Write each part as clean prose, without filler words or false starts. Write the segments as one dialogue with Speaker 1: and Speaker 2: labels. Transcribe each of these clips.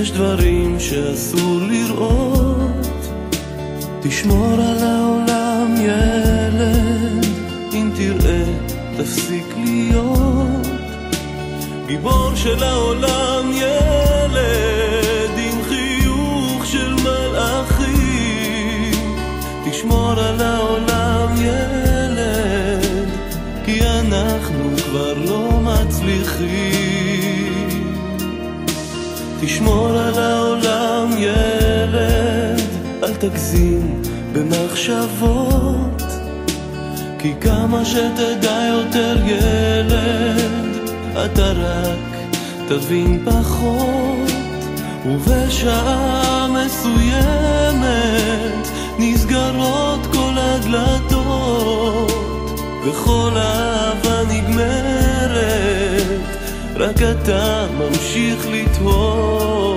Speaker 1: יש דברים שאסור לראות. תשמור על העולם ילד, אם תראה תפסיק להיות גיבור של העולם ילד, עם חיוך של מלאכים. תשמור על העולם ילד, כי אנחנו כבר לא מצליחים. תשמור על העולם ילד, אל תגזים במחשבות, כי כמה שתדע יותר ילד, אתה רק תבין פחות. ובשעה מסוימת נסגרות כל הדלתות, וכל אהבה נגמרת, רק אתה ממשיך לתהות.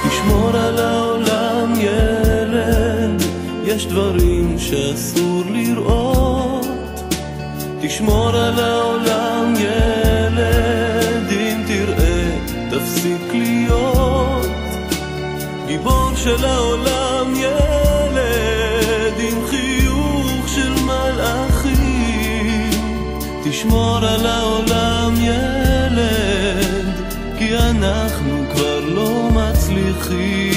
Speaker 1: תשמור על העולם ילד, יש דברים שאסור לראות. תשמור על העולם ילד, אם תראה תפסיק להיות גיבור של העולם ילד, עם חיוך של מלאכים. תשמור על העולם ילד, כי אנחנו כבר לא מצליחים.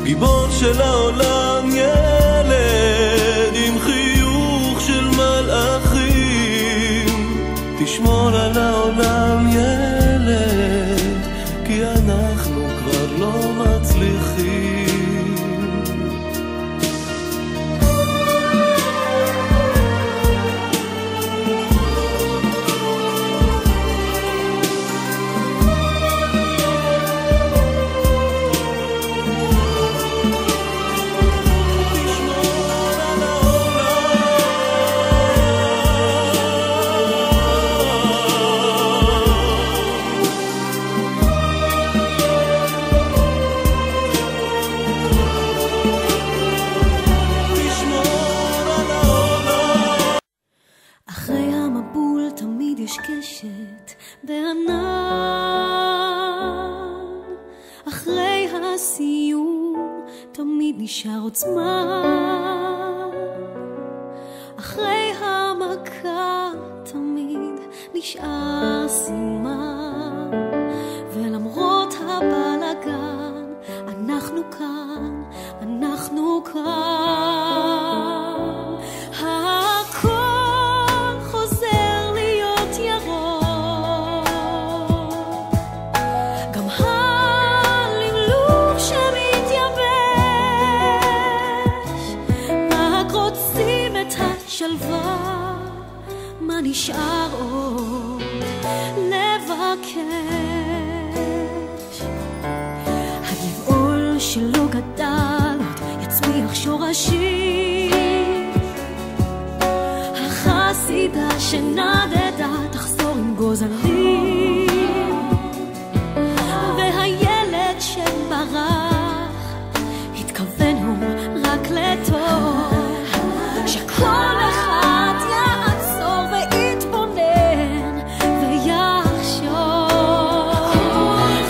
Speaker 1: גיבור של העולם ילד, עם חיוך של מלאכים. תשמור על העולם ילד, כי אנחנו כבר לא מצליחים.
Speaker 2: אחרי הסיום תמיד נשאר עוד זמן, אחרי המכה תמיד נשאר סימן, ולמרות הבלגן אנחנו כאן, אנחנו כאן. הכל חוזר להיות ירוק, גם הלמלום שמתייבש, רק רוצים את השלווה, מה נשאר עוד לבקש? הגבעול שלא גדל עוד יצמיח שורשים, החסידה שנדדה תחזור עם גוזלים, והילד שברח התכוון הוא רק לטוב, שכל אחד יעצור ויתבונן ויחשוב.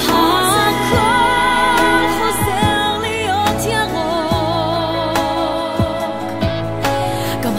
Speaker 2: הכל חוזר להיות ירוק, גם